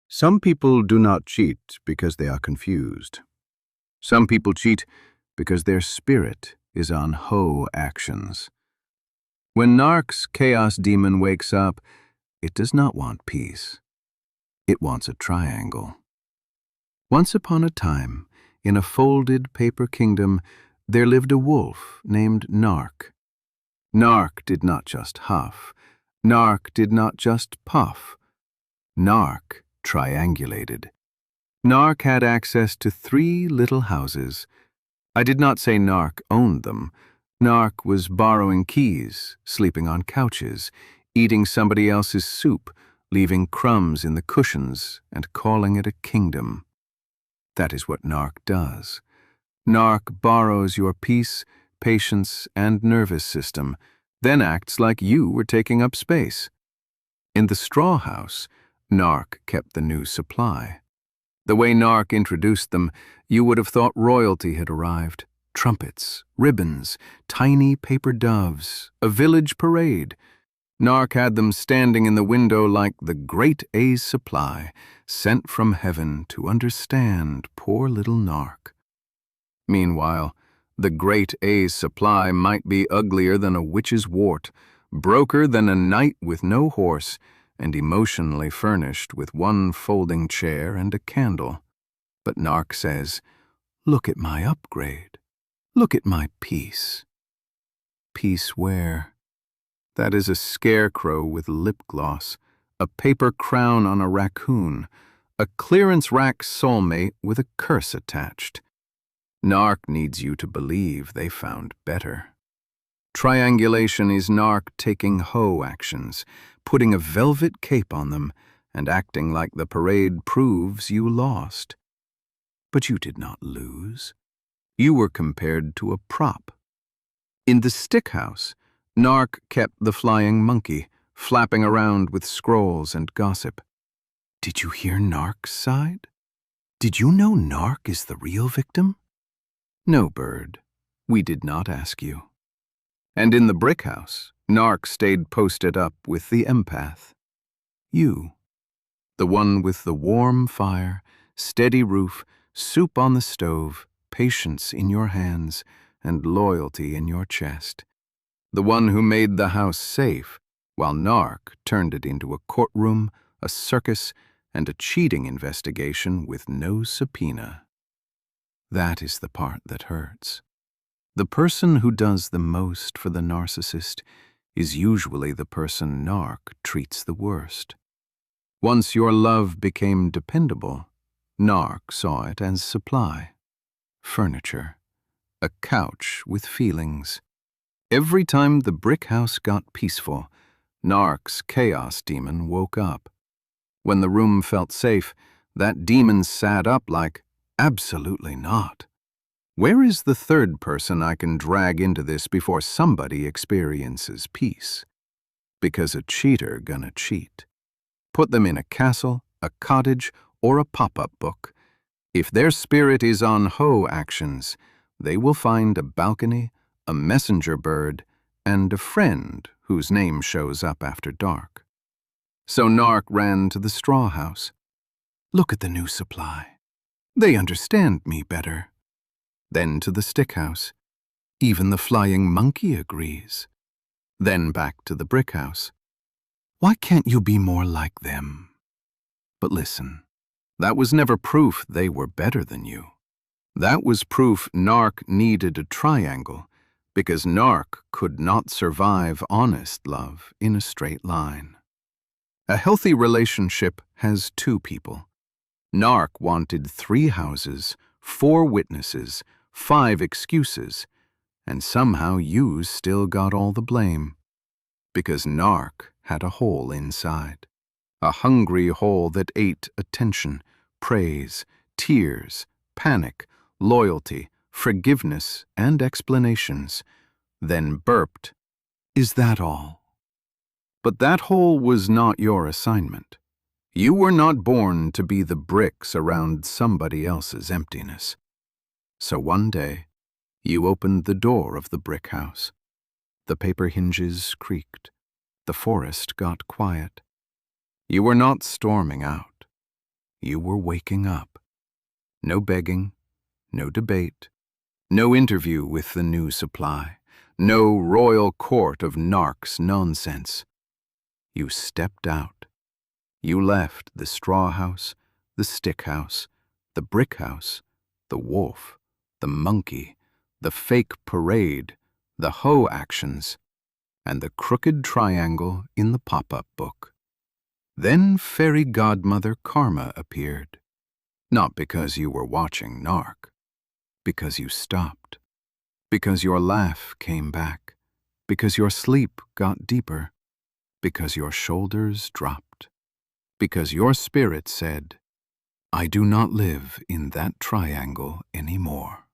Some people do not cheat because they are confused. Some people cheat because their spirit is on Ho actions. When Nark's chaos demon wakes up, it does not want peace. It wants a triangle. Once upon a time, in a folded paper kingdom, there lived a wolf named Nark. Nark did not just huff. Nark did not just puff. Nark triangulated. Nark had access to 3 little houses. I did not say Nark owned them. Nark was borrowing keys, sleeping on couches, eating somebody else's soup, leaving crumbs in the cushions, and calling it a kingdom. That is what Nark does. Nark borrows your peace, patience, and nervous system, then acts like you were taking up space. In the straw house, Nark kept the new supply. The way Nark introduced them, you would have thought royalty had arrived. Trumpets, ribbons, tiny paper doves, a village parade. Nark had them standing in the window like the great A's supply, sent from heaven to understand poor little Nark. Meanwhile, the great A's supply might be uglier than a witch's wart, broker than a knight with no horse, and emotionally furnished with 1 folding chair and a candle. But Nark says, "Look at my upgrade. Look at my peace." Peace where? That is a scarecrow with lip gloss, a paper crown on a raccoon, a clearance rack soulmate with a curse attached. Nark needs you to believe they found better. Triangulation is Nark taking Ho actions, putting a velvet cape on them, and acting like the parade proves you lost. But you did not lose. You were compared to a prop. In the stick house, Nark kept the flying monkey, flapping around with scrolls and gossip. Did you hear Nark's side? Did you know Nark is the real victim? No, bird, we did not ask you. And in the brick house, Nark stayed posted up with the empath. You, the one with the warm fire, steady roof, soup on the stove, patience in your hands, and loyalty in your chest. The one who made the house safe, while Nark turned it into a courtroom, a circus, and a cheating investigation with no subpoena. That is the part that hurts. The person who does the most for the narcissist is usually the person Nark treats the worst. Once your love became dependable, Nark saw it as supply. Furniture. A couch with feelings. Every time the brick house got peaceful, Nark's chaos demon woke up. When the room felt safe, that demon sat up like, absolutely not. Where is the third person I can drag into this before somebody experiences peace? Because a cheater gonna cheat. Put them in a castle, a cottage, or a pop-up book. If their spirit is on Ho actions, they will find a balcony, a messenger bird, and a friend whose name shows up after dark. So Nark ran to the straw house. Look at the new supply. They understand me better. Then to the stick house. Even the flying monkey agrees. Then back to the brick house. Why can't you be more like them? But listen, that was never proof they were better than you. That was proof Nark needed a triangle, because Nark could not survive honest love in a straight line. A healthy relationship has 2 people. Nark wanted 3 houses, 4 witnesses, 5 excuses, and somehow you still got all the blame. Because Nark had a hole inside. A hungry hole that ate attention, praise, tears, panic, loyalty, forgiveness, and explanations, then burped, "Is that all?" But that hole was not your assignment. You were not born to be the bricks around somebody else's emptiness. So one day, you opened the door of the brick house. The paper hinges creaked. The forest got quiet. You were not storming out. You were waking up. No begging, no debate, no interview with the new supply, no royal court of narcs nonsense. You stepped out. You left the straw house, the stick house, the brick house, the wolf, the monkey, the fake parade, the hoe actions, and the crooked triangle in the pop-up book. Then fairy godmother Karma appeared. Not because you were watching Narc, because you stopped, because your laugh came back, because your sleep got deeper, because your shoulders dropped, because your spirit said, I do not live in that triangle anymore.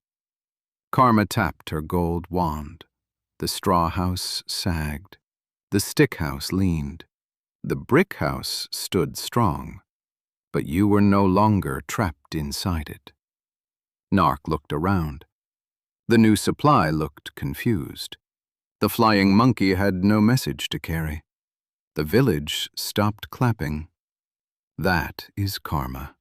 Karma tapped her gold wand. The straw house sagged. The stick house leaned. The brick house stood strong. But you were no longer trapped inside it. Narc looked around. The new supply looked confused. The flying monkey had no message to carry. The village stopped clapping. That is karma.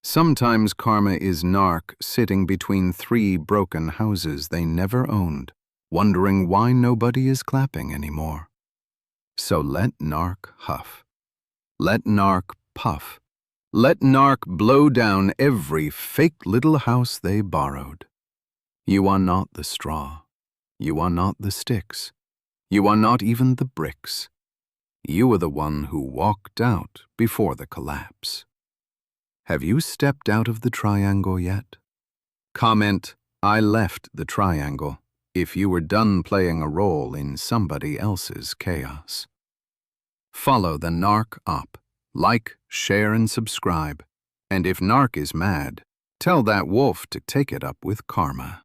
Sometimes karma is Narc sitting between 3 broken houses they never owned, wondering why nobody is clapping anymore. So let Narc huff. Let Narc puff. Let Narc blow down every fake little house they borrowed. You are not the straw. You are not the sticks. You are not even the bricks. You are the one who walked out before the collapse. Have you stepped out of the triangle yet? Comment, I left the triangle, if you were done playing a role in somebody else's chaos. Follow the Narc Op. Like, share, and subscribe. And if Narc is mad, tell that wolf to take it up with Karma.